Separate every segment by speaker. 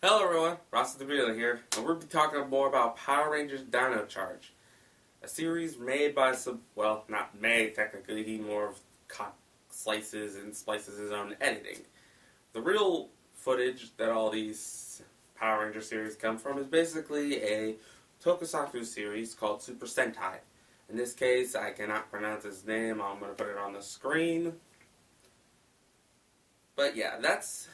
Speaker 1: Hello everyone, Rasa here, and we'll be talking more about Power Rangers Dino Charge. A series made by not made technically, he more of slices and splices his own editing. The real footage that all these Power Ranger series come from is basically a tokusatsu series called Super Sentai. In this case, I cannot pronounce his name, I'm going to put it on the screen. But yeah, that's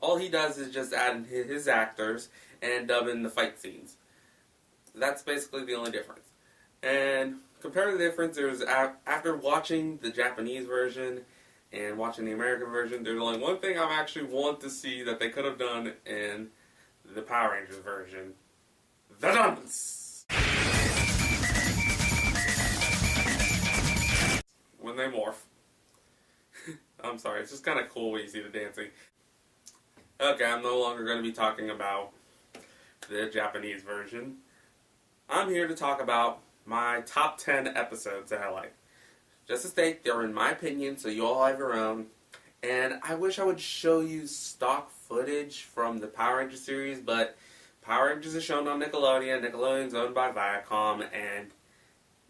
Speaker 1: all he does is just add his actors and dub in the fight scenes. That's basically the only difference. And compared to the difference, there's after watching the Japanese version and watching the American version, there's only one thing I actually want to see that they could have done in the Power Rangers version: the dance. When they morph. I'm sorry, it's just kind of cool when you see the dancing. Okay, I'm no longer going to be talking about the Japanese version. I'm here to talk about my top 10 episodes that I like. Just to state, they're in my opinion, so you all have your own. And I wish I would show you stock footage from the Power Rangers series, but Power Rangers is shown on Nickelodeon. Nickelodeon's owned by Viacom, and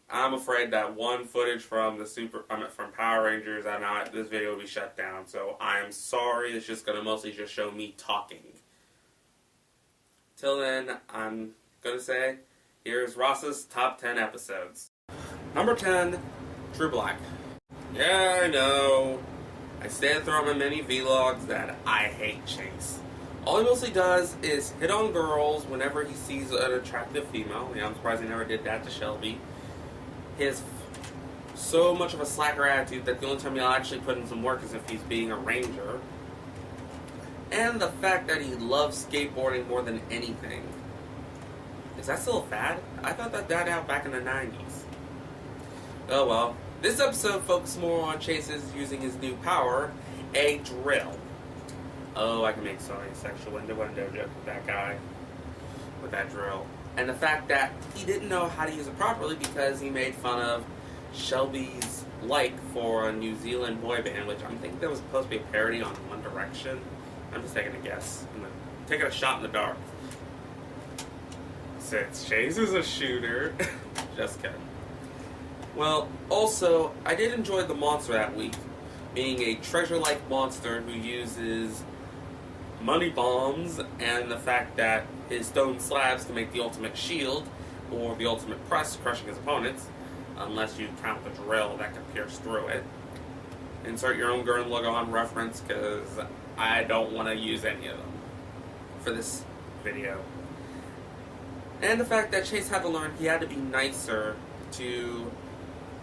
Speaker 1: I'm afraid that one footage from from Power Rangers, this video will be shut down. So I am sorry. It's just going to mostly just show me talking. Till then, I'm going to say, here's Rasa's top 10 episodes. Number 10, True Black. Yeah, I know. I stand throughout my many vlogs that I hate Chase. All he mostly does is hit on girls whenever he sees an attractive female. Yeah, I'm surprised he never did that to Shelby. He has so much of a slacker attitude that the only time he'll actually put in some work is if he's being a ranger. And the fact that he loves skateboarding more than anything. Is that still a fad? I thought that died out back in the 90s. Oh well. This episode focuses more on Chase's using his new power, a drill. Oh, I can make so many sexual window jokes with that guy. With that drill. And the fact that he didn't know how to use it properly because he made fun of Shelby's like for a New Zealand boy band, which I'm thinking that was supposed to be a parody on One Direction. I'm just taking a guess. I'm taking a shot in the dark. Since Chase is a shooter. Just kidding. Well, also, I did enjoy the monster that week, being a treasure-like monster who uses money bombs, and the fact that his stone slabs can make the ultimate shield, or the ultimate press, crushing his opponents, unless you count the drill that can pierce through it. Insert your own Gurren Lagann reference, because I don't want to use any of them for this video. And the fact that Chase had to learn he had to be nicer to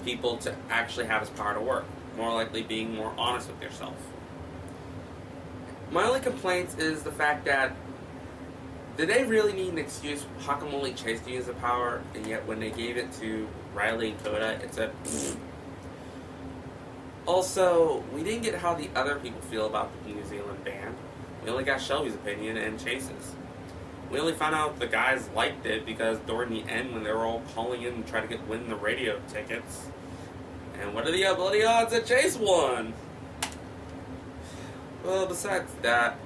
Speaker 1: people to actually have his power to work. More likely being more honest with yourself. My only complaint is the fact that did they really need an excuse how come only Chase to use the power, and yet when they gave it to Riley and Coda, it's a Also, we didn't get how the other people feel about the New Zealand band. We only got Shelby's opinion and Chase's. We only found out the guys liked it because during the end when they were all calling in and trying to win the radio tickets. And what are the bloody odds that Chase won? Well, besides that,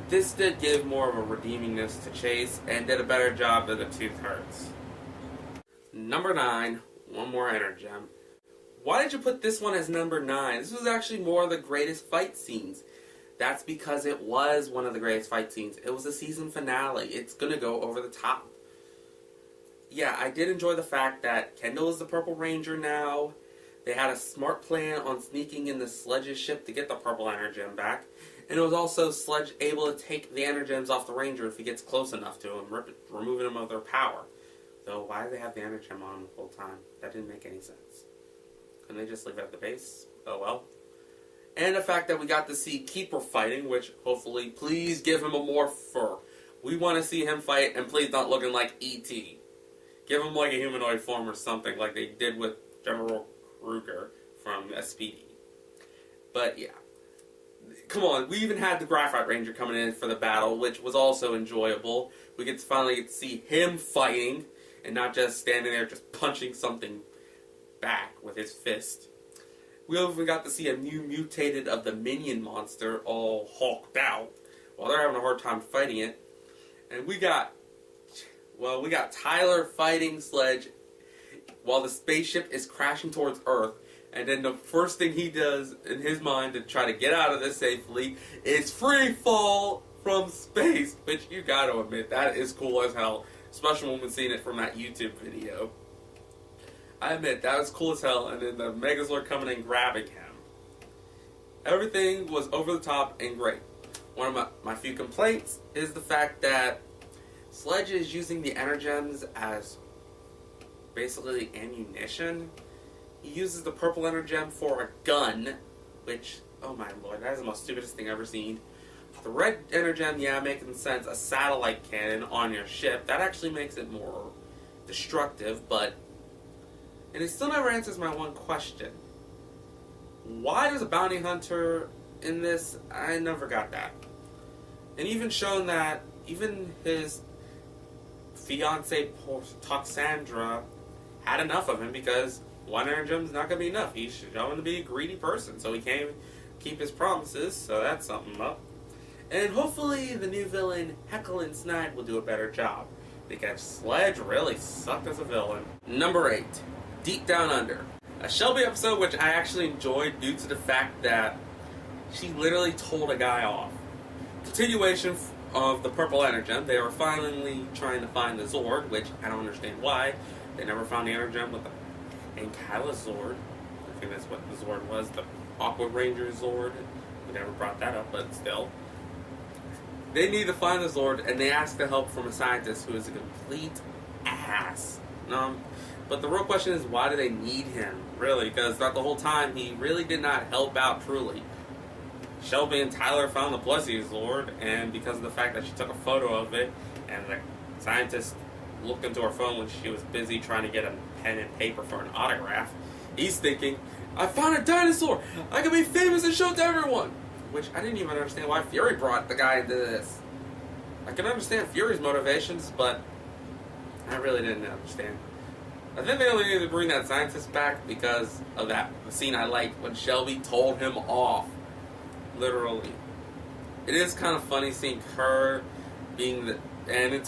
Speaker 1: this did give more of a redeemingness to Chase and did a better job than the Tooth Hurts. Number 9, one more Energem. Why did you put this one as number 9? This was actually more of the greatest fight scenes. That's because it was one of the greatest fight scenes. It was the season finale. It's going to go over the top. Yeah, I did enjoy the fact that Kendall is the Purple Ranger now. They had a smart plan on sneaking in the Sledge's ship to get the Purple Energem back. And it was also Sledge able to take the Energems off the Ranger if he gets close enough to them, removing them of their power. So why do they have the Energem on the whole time? That didn't make any sense. Couldn't they just leave it at the base? Oh well. And the fact that we got to see Keeper fighting, which hopefully, please give him a more fur. We want to see him fight, and please not looking like E.T. Give him like a humanoid form or something like they did with General Kruger from SPD. But yeah. Come on, we even had the Graphite Ranger coming in for the battle, which was also enjoyable. We get to finally get to see him fighting, and not just standing there just punching something back with his fist. We even got to see a new mutated of the Minion monster all hulked out, while they're having a hard time fighting it. And we got Tyler fighting Sledge while the spaceship is crashing towards Earth. And then the first thing he does in his mind to try to get out of this safely is free fall from space. Which you gotta admit, that is cool as hell. Especially when we've seen it from that YouTube video. I admit, that was cool as hell. And then the Megazord coming and grabbing him. Everything was over the top and great. One of my few complaints is the fact that Sledge is using the Energems as basically ammunition. He uses the purple Energem for a gun, which, oh my lord, that is the most stupidest thing I've ever seen. The red Energem, yeah, making sense, a satellite cannon on your ship, that actually makes it more destructive, but... And it still never answers my one question. Why does a bounty hunter in this? I never got that. And even shown that even his fiancée, Toxandra, had enough of him because one Energem's not going to be enough. He's showing to be a greedy person, so he can't keep his promises, so that's something up. And hopefully the new villain, Heckle and Snag, will do a better job, because Sledge really sucked as a villain. Number 8, Deep Down Under. A Shelby episode which I actually enjoyed due to the fact that she literally told a guy off. Continuation of the purple Energem. They were finally trying to find the Zord, which I don't understand why. They never found the Energem with the Ankylus Zord. I think that's what the Zord was. The Aqua Ranger Zord. We never brought that up, but still. They need to find the Zord, and they ask the help from a scientist who is a complete ass. But the real question is, why do they need him, really? Because throughout the whole time, he really did not help out truly. Shelby and Tyler found the Plessy Zord, and because of the fact that she took a photo of it, and the scientist looked into her phone when she was busy trying to get a pen and paper for an autograph, he's thinking, I found a dinosaur! I can be famous and show it to everyone! Which I didn't even understand why Fury brought the guy into this. I can understand Fury's motivations, but I really didn't understand. I think they only needed to bring that scientist back because of that scene I liked when Shelby told him off. Literally. It is kind of funny seeing her being the... And it's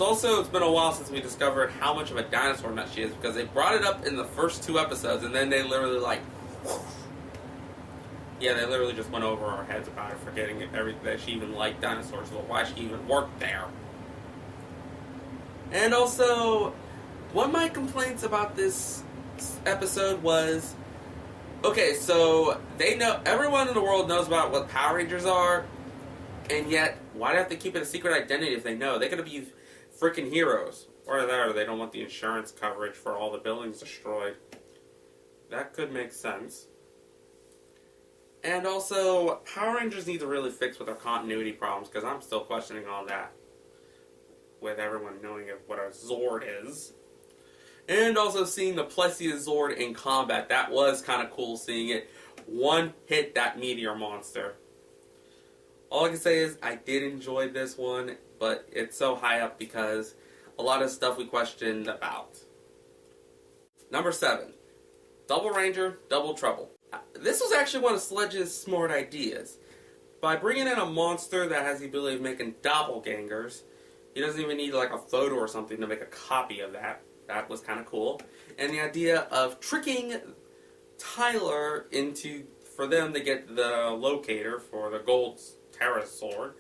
Speaker 1: been a while since we discovered how much of a dinosaur nut she is, because they brought it up in the first 2 episodes, and then they literally like... Yeah, they literally just went over our heads about it, forgetting that she even liked dinosaurs, or why she even worked there. And also... one of my complaints about this episode was, okay, so they know, everyone in the world knows about what Power Rangers are, and yet, why do they have to keep it a secret identity if they know? They could be freaking heroes. Or they don't want the insurance coverage for all the buildings destroyed. That could make sense. And also, Power Rangers need to really fix with their continuity problems, because I'm still questioning all that. With everyone knowing what a Zord is. And also seeing the Plessia Zord in combat. That was kind of cool seeing it. One hit that meteor monster. All I can say is I did enjoy this one, but it's so high up because a lot of stuff we questioned about. Number 7. Double Ranger, Double Trouble. This was actually one of Sledge's smart ideas. By bringing in a monster that has the ability of making doppelgangers, he doesn't even need like a photo or something to make a copy of that. That was kind of cool. And the idea of tricking Tyler for them to get the locator for the gold Terra Sword.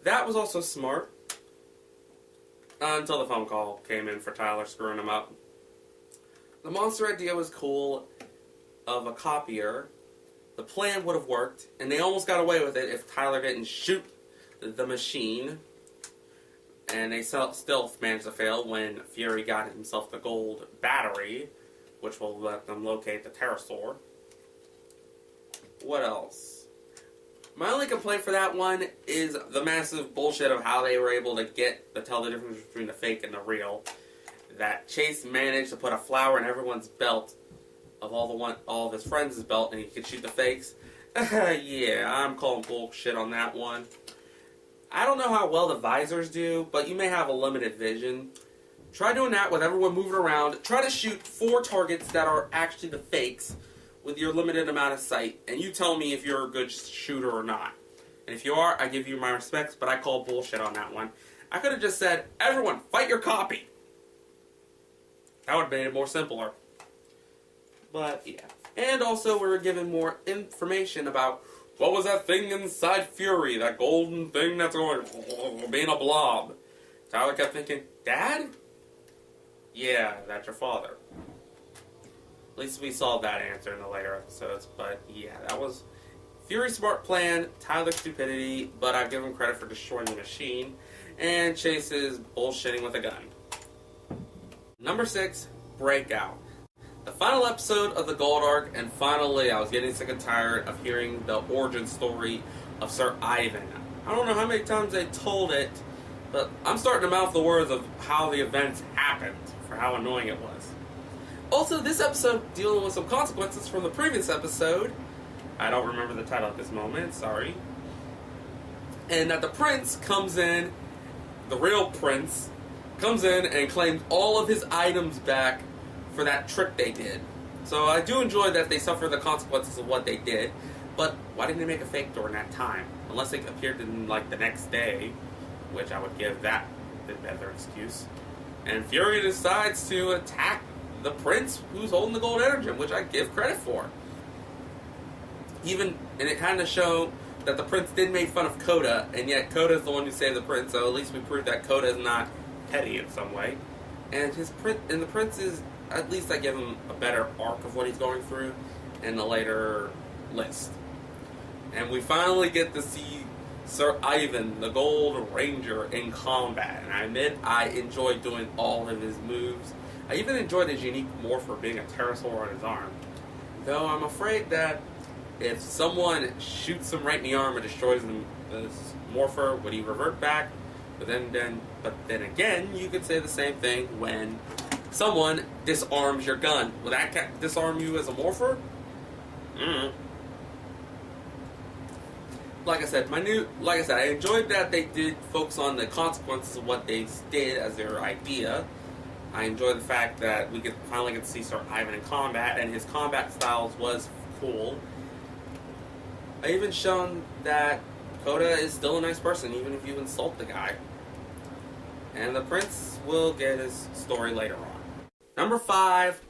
Speaker 1: That was also smart. Until the phone call came in for Tyler screwing him up. The monster idea was cool of a copier. The plan would have worked, and they almost got away with it if Tyler didn't shoot the machine. And they still managed to fail when Fury got himself the gold battery, which will let them locate the Pterosaur. What else? My only complaint for that one is the massive bullshit of how they were able to tell the difference between the fake and the real. That Chase managed to put a flower in everyone's belt, of all of his friends' belt, and he could shoot the fakes. Yeah, I'm calling bullshit on that one. I don't know how well the visors do, but you may have a limited vision. Try doing that with everyone moving around. Try to shoot 4 targets that are actually the fakes with your limited amount of sight, and you tell me if you're a good shooter or not. And if you are, I give you my respects, but I call bullshit on that one. I could have just said, everyone, fight your copy. That would have made it more simpler. But, yeah. And also, we were given more information about what was that thing inside Fury, that golden thing that's going, being a blob. Tyler kept thinking, Dad? Yeah, that's your father. At least we saw that answer in the later episodes, but yeah, that was Fury's smart plan, Tyler's stupidity, but I give him credit for destroying the machine, and Chase's bullshitting with a gun. Number 6, Breakout. The final episode of the Gold Arc, and finally I was getting sick and tired of hearing the origin story of Sir Ivan. I don't know how many times they told it, but I'm starting to mouth the words of how the events happened, for how annoying it was. Also, this episode dealing with some consequences from the previous episode. I don't remember the title at this moment, sorry. And that the prince comes in, the real prince, comes in and claims all of his items back for that trick they did. So I do enjoy that they suffer the consequences of what they did, but why didn't they make a fake during that time? Unless it appeared in, like, the next day, which I would give that the better excuse. And Fury decides to attack the prince who's holding the gold Energem, which I give credit for. And it kind of showed that the prince did make fun of Coda, and yet Coda's the one who saved the prince, so at least we proved that Coda is not petty in some way. And the prince is, at least I give him a better arc of what he's going through in the later list. And we finally get to see Sir Ivan, the Gold Ranger, in combat. And I admit, I enjoyed doing all of his moves. I even enjoyed his unique morpher being a pterosaur on his arm. Though I'm afraid that if someone shoots him right in the arm and destroys the morpher, would he revert back? But then again, you could say the same thing when someone disarms your gun. Will that disarm you as a morpher? Like I said, I enjoyed that they did focus on the consequences of what they did as their idea. I enjoyed the fact that we finally get to see Sir Ivan in combat, and his combat styles was cool. I even shown that Coda is still a nice person, even if you insult the guy. And the prince will get his story later on. Number 5,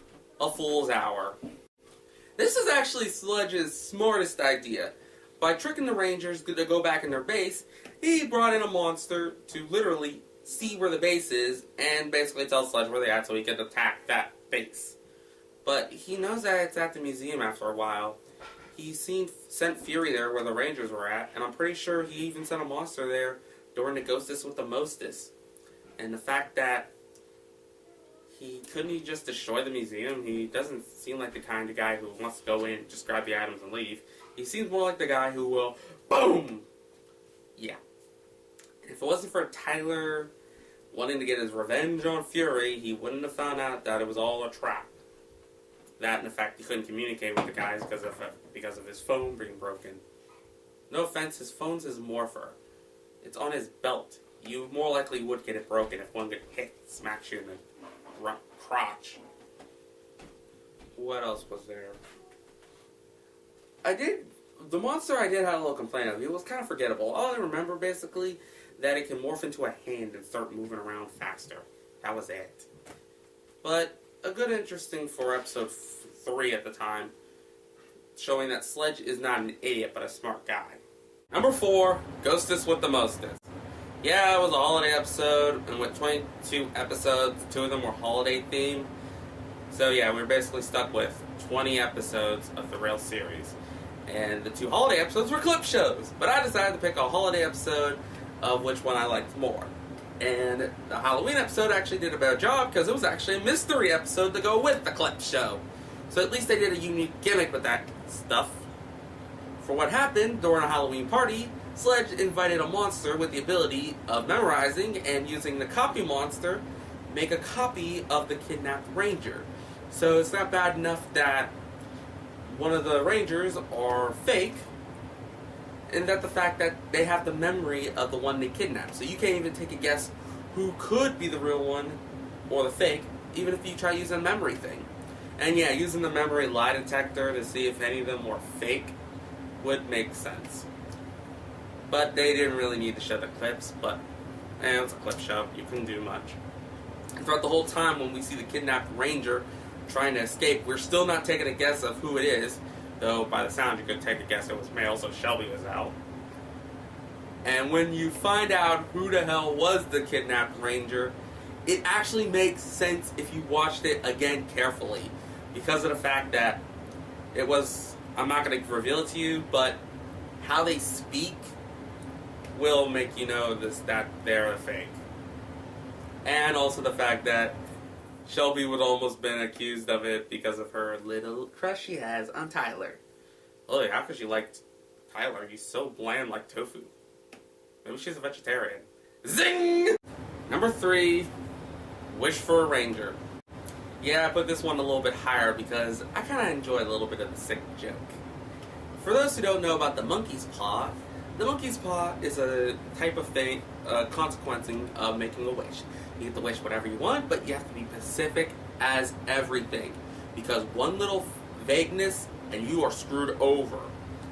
Speaker 1: A Fool's Hour. This is actually Sledge's smartest idea. By tricking the Rangers to go back in their base, he brought in a monster to literally see where the base is and basically tell Sledge where they're at so he can attack that base. But he knows that it's at the museum after a while. He sent Fury there where the Rangers were at, and I'm pretty sure he even sent a monster there during the Ghostess with the Mostess. And the fact that couldn't he just destroy the museum? He doesn't seem like the kind of guy who wants to go in, just grab the items and leave. He seems more like the guy who will, boom! Yeah. If it wasn't for Tyler wanting to get his revenge on Fury, he wouldn't have found out that it was all a trap. That and the fact he couldn't communicate with the guys because of his phone being broken. No offense, his phone's his morpher. It's on his belt. You more likely would get it broken if one smacks you in the crotch. What else was there? The monster I did have a little complaint of. It was kind of forgettable. All I remember, basically, that it can morph into a hand and start moving around faster. That was it. But a good interesting for episode 3 at the time, showing that Sledge is not an idiot, but a smart guy. Number 4, Ghostess with the Mostess. Yeah, it was a holiday episode, and with 22 episodes, 2 of them were holiday themed. So yeah, we were basically stuck with 20 episodes of the real series. And the 2 holiday episodes were clip shows, but I decided to pick a holiday episode of which one I liked more. And the Halloween episode actually did a better job because it was actually a mystery episode to go with the clip show. So at least they did a unique gimmick with that stuff. For what happened during a Halloween party, Sledge invited a monster with the ability of memorizing and using the copy monster make a copy of the kidnapped ranger. So it's not bad enough that one of the rangers are fake, and that the fact that they have the memory of the one they kidnapped. So you can't even take a guess who could be the real one or the fake, even if you try using a memory thing. And yeah, using the memory lie detector to see if any of them were fake would make sense. but they didn't really need to show the clips, but it's a clip show. You couldn't do much. And throughout the whole time when we see the kidnapped ranger trying to escape, we're still not taking a guess of who it is, though by the sound you could take a guess it was male, so Shelby was out. And when you find out who the hell was the kidnapped ranger, it actually makes sense if you watched it again carefully, because of the fact that it was, I'm not going to reveal it to you, but how they speak will make you know that they're a fake. And also the fact that Shelby would almost been accused of it because of her little crush she has on Tyler. Oh, how could she like Tyler? He's so bland like tofu. Maybe she's a vegetarian. Zing! Number 3, Wish for a Ranger. Yeah, I put this one a little bit higher because I kind of enjoy a little bit of the sick joke. For those who don't know about the monkey's paw is a type of thing, consequencing of making a wish. You get to wish whatever you want, but you have to be specific as everything. Because one little vagueness and you are screwed over.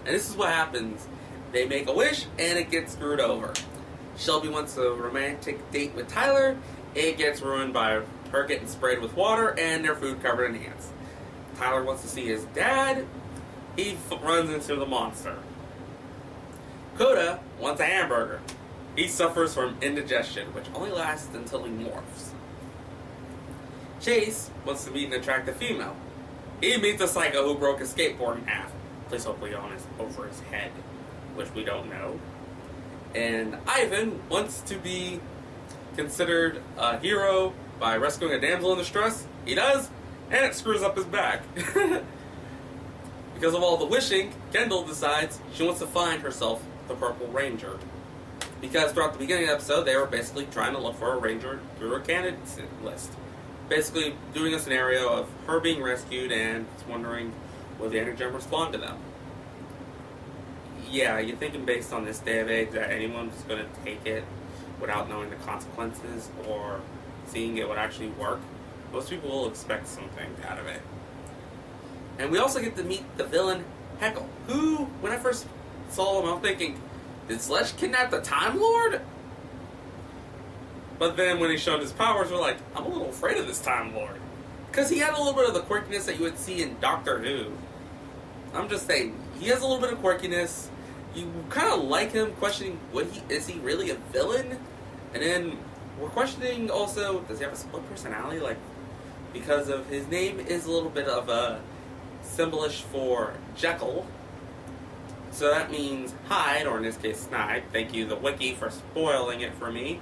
Speaker 1: And this is what happens. They make a wish and it gets screwed over. Shelby wants a romantic date with Tyler. It gets ruined by her getting sprayed with water and their food covered in ants. Tyler wants to see his dad. He runs into the monster. Coda wants a hamburger. He suffers from indigestion, which only lasts until he morphs. Chase wants to meet an attractive female. He meets a psycho who broke his skateboard in half. Placed hopefully over his head, which we don't know. And Ivan wants to be considered a hero by rescuing a damsel in distress. He does, and it screws up his back. Because of all the wishing, Kendall decides she wants to find herself the Purple Ranger. Because throughout the beginning of the episode, they were basically trying to look for a ranger through a candidate list. Basically doing a scenario of her being rescued and wondering will the Energem respond to them. Yeah, you're thinking based on this day of age that anyone's going to take it without knowing the consequences or seeing it would actually work. Most people will expect something out of it. And we also get to meet the villain, Heckle, who, when I first saw him, I'm thinking, did Sledge kidnap the Time Lord? But then when he showed his powers, we're like, I'm a little afraid of this Time Lord. Because he had a little bit of the quirkiness that you would see in Doctor Who. I'm just saying, he has a little bit of quirkiness. You kind of like him, questioning, is he really a villain? And then we're questioning also, does he have a split personality? Like, because of his name is a little bit of a symbolish for Jekyll. So that means Hyde, or in this case Snipe. Thank you, the wiki, for spoiling it for me.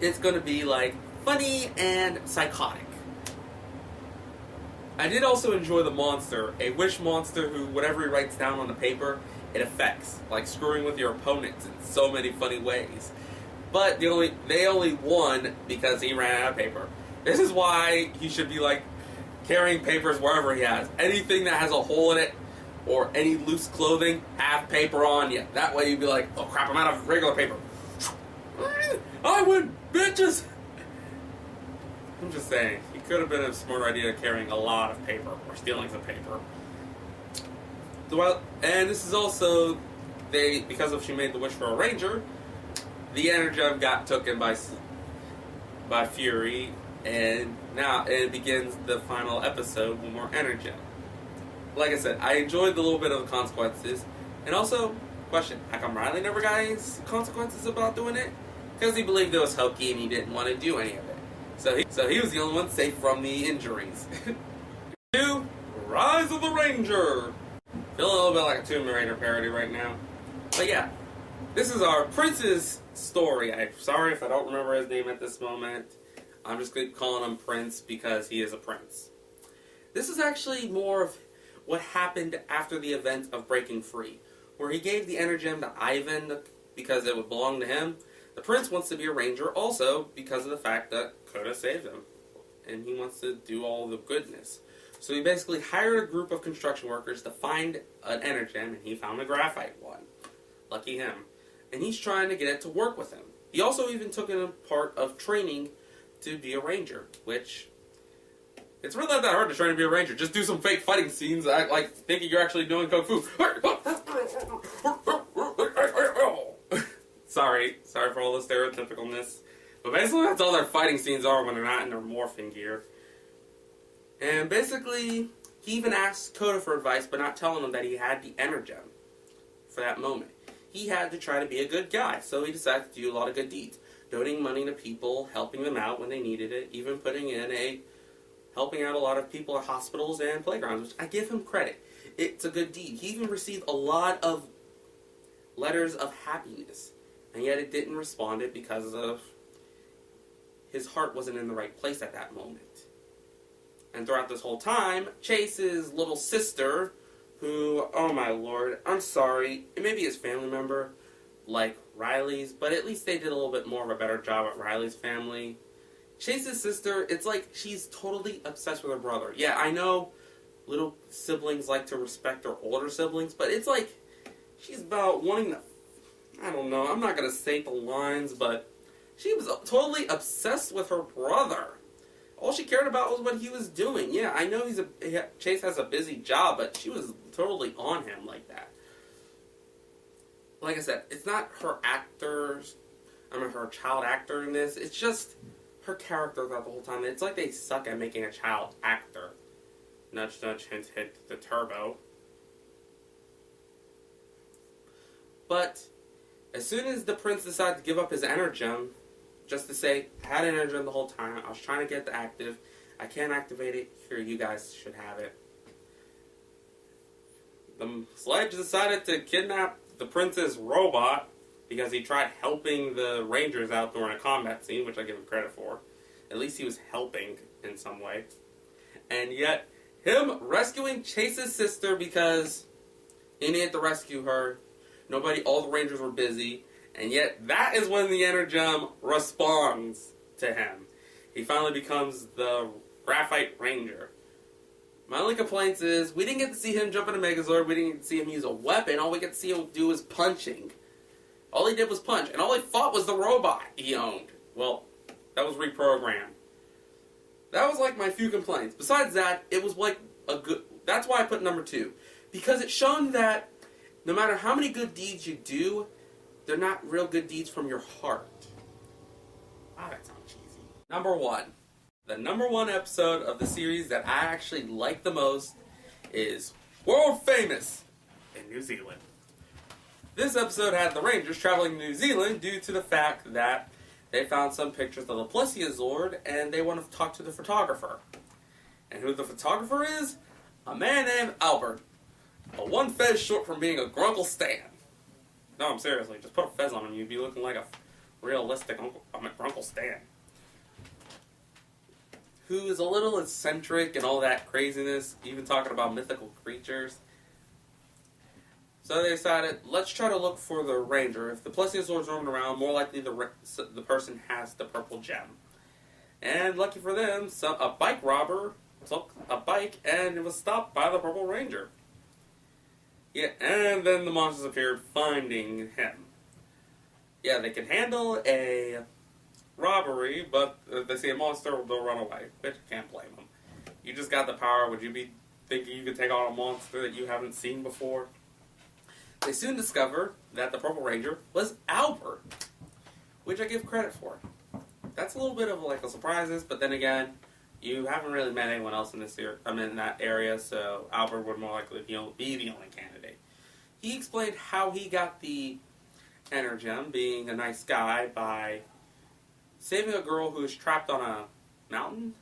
Speaker 1: It's going to be like funny and psychotic. I did also enjoy the monster, a wish monster who, whatever he writes down on the paper, it affects, like screwing with your opponents in so many funny ways. But they only won because he ran out of paper. This is why he should be like carrying papers wherever he has. Anything that has a hole in it, or any loose clothing, have paper on you. That way you'd be like, oh crap, I'm out of regular paper. I win, bitches! I'm just saying, he could have been a smart idea carrying a lot of paper, or stealing some paper. Well, and this is also, because of she made the wish for a ranger, the Energem got taken by Fury, and now it begins the final episode with more Energem. Like I said, I enjoyed the little bit of the consequences, and also, question, how come Riley never got any consequences about doing it? Because he believed it was hokey and he didn't want to do any of it. So he was the only one safe from the injuries. 2, Rise of the Ranger! Feeling a little bit like a Tomb Raider parody right now. But yeah, this is our Prince's story. I'm sorry if I don't remember his name at this moment. I'm just going to call him Prince because he is a prince. This is actually more of what happened after the event of breaking free, where he gave the Energem to Ivan because it would belong to him. The prince wants to be a ranger also because of the fact that Coda saved him, and he wants to do all the goodness. So he basically hired a group of construction workers to find an Energem, and he found a graphite one. Lucky him. And he's trying to get it to work with him. He also even took in a part of training to be a ranger, which, it's really not that hard to train to be a ranger. Just do some fake fighting scenes, act like thinking you're actually doing kung fu. Sorry for all the stereotypicalness. But basically that's all their fighting scenes are when they're not in their morphing gear. And basically, he even asked Coda for advice, but not telling him that he had the Energem for that moment. He had to try to be a good guy, so he decided to do a lot of good deeds. Donating money to people, helping them out when they needed it, even helping out a lot of people at hospitals and playgrounds, which I give him credit. It's a good deed. He even received a lot of letters of happiness, and yet it didn't respond it because of his heart wasn't in the right place at that moment. And throughout this whole time, Chase's little sister, who, oh my lord, I'm sorry, it may be his family member, like Riley's, but at least they did a little bit more of a better job at Riley's family. Chase's sister, it's like she's totally obsessed with her brother. Yeah, I know little siblings like to respect their older siblings, but it's like she's about wanting to, I don't know, I'm not going to say the lines, but she was totally obsessed with her brother. All she cared about was what he was doing. Yeah, I know Chase has a busy job, but she was totally on him like that. Like I said, it's not her her child actor in this. It's just her character throughout the whole time. It's like they suck at making a child actor. Nudge, nudge, hint, hit the turbo. But as soon as the prince decided to give up his Energem, just to say, I had an Energem the whole time, I was trying to get the active, I can't activate it, here, you guys should have it. The Sledge decided to kidnap the prince's robot because he tried helping the Rangers out during a combat scene, which I give him credit for. At least he was helping in some way. And yet, him rescuing Chase's sister because he needed to rescue her. All the Rangers were busy. And yet, that is when the Energem responds to him. He finally becomes the Graphite Ranger. My only complaints is, we didn't get to see him jump into Megazord, we didn't get to see him use a weapon, all we get to see him do was punching. All he did was punch, and all he fought was the robot he owned. Well, that was reprogrammed. That was like my few complaints. Besides that, it was like a good, that's why I put number 2. Because it's shown that no matter how many good deeds you do, they're not real good deeds from your heart. Wow, that sounds cheesy. Number 1. The number 1 episode of the series that I actually like the most is World Famous in New Zealand. This episode had the Rangers traveling to New Zealand due to the fact that they found some pictures of the Plesiosaur and they want to talk to the photographer. And who the photographer is? A man named Albert. A one fez short from being a Grunkle Stan. No, I'm seriously, just put a fez on him, you'd be looking like a realistic Grunkle Stan. Who is a little eccentric and all that craziness, even talking about mythical creatures. So they decided, let's try to look for the Ranger. If the Plesiosaur's roaming around, more likely the person has the purple gem. And lucky for them, a bike robber took a bike and it was stopped by the Purple Ranger. Yeah, and then the monsters appeared, finding him. Yeah, they can handle a robbery, but if they see a monster, they'll run away. Which you can't blame them. You just got the power. Would you be thinking you could take on a monster that you haven't seen before? They soon discover that the Purple Ranger was Albert, which I give credit for. That's a little bit of like a surprise, but then again, you haven't really met anyone else in in that area, so Albert would more likely be the only candidate. He explained how he got the Energem, being a nice guy, by saving a girl who was trapped on a mountain,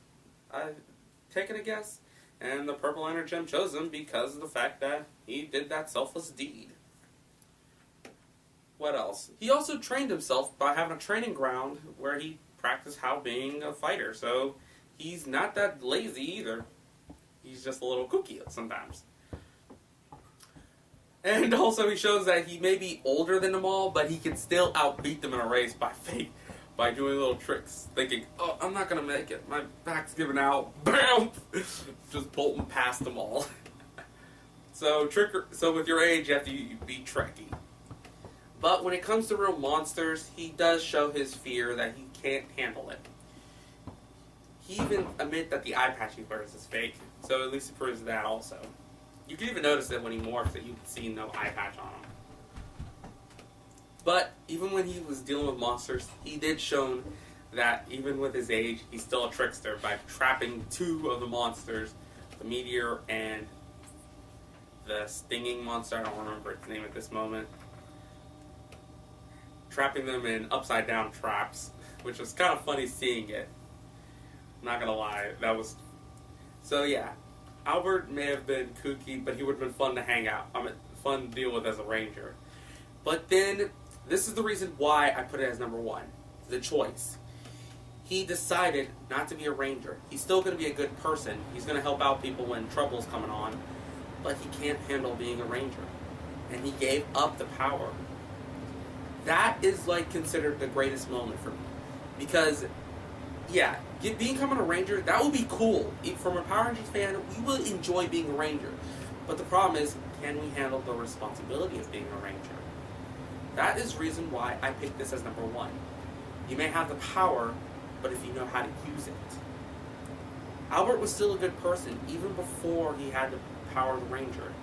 Speaker 1: taking a guess, and the Purple Energem chose him because of the fact that he did that selfless deed. What else? He also trained himself by having a training ground where he practiced how being a fighter, so he's not that lazy either. He's just a little kooky sometimes. And also he shows that he may be older than them all, but he can still outbeat them in a race by fate, by doing little tricks, thinking, oh, I'm not going to make it. My back's giving out. Bam! Just bolting past them all. So with your age, you have to be tricky. But when it comes to real monsters, he does show his fear that he can't handle it. He even admits that the eye patch he wears is fake, so at least it proves that also. You can even notice that when he morphs that you can see no eye patch on him. But even when he was dealing with monsters, he did shown that even with his age, he's still a trickster by trapping two of the monsters, the meteor and the stinging monster. I don't remember its name at this moment. Trapping them in upside down traps, which was kind of funny seeing it. Not gonna lie, that was... So yeah, Albert may have been kooky, but he would have been fun to hang out. Fun to deal with as a ranger. But then, this is the reason why I put it as number 1. The choice. He decided not to be a ranger. He's still going to be a good person. He's going to help out people when trouble's coming on. But he can't handle being a ranger. And he gave up the power. That is like considered the greatest moment for me. Because, yeah, becoming a ranger, that would be cool. From a Power Rangers fan, we will enjoy being a ranger. But the problem is, can we handle the responsibility of being a ranger? That is reason why I picked this as number 1. You may have the power, but if you know how to use it. Albert was still a good person, even before he had the power of the ranger.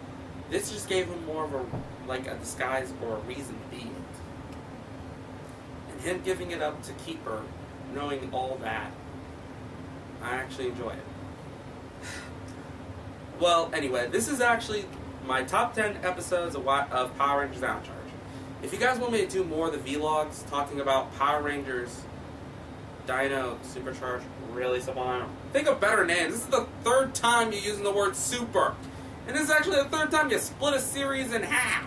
Speaker 1: This just gave him more of a disguise or a reason to be it. And him giving it up to Keeper, knowing all that, I actually enjoy it. Well, anyway, this is actually my top 10 episodes of Power Rangers Down Charge. If you guys want me to do more of the vlogs talking about Power Rangers, Dino, Supercharged, really Sublime, think of better names. This is the 3rd time you're using the word super. And this is actually the 3rd time you split a series in half.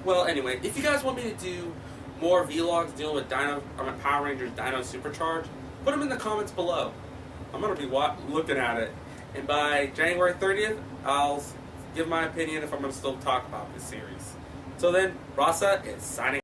Speaker 1: Well, anyway, if you guys want me to do more vlogs dealing with Power Rangers, Dino, Supercharged, put them in the comments below. I'm going to be looking at it. And by January 30th, I'll give my opinion if I'm going to still talk about this series. So then, Rasa is signing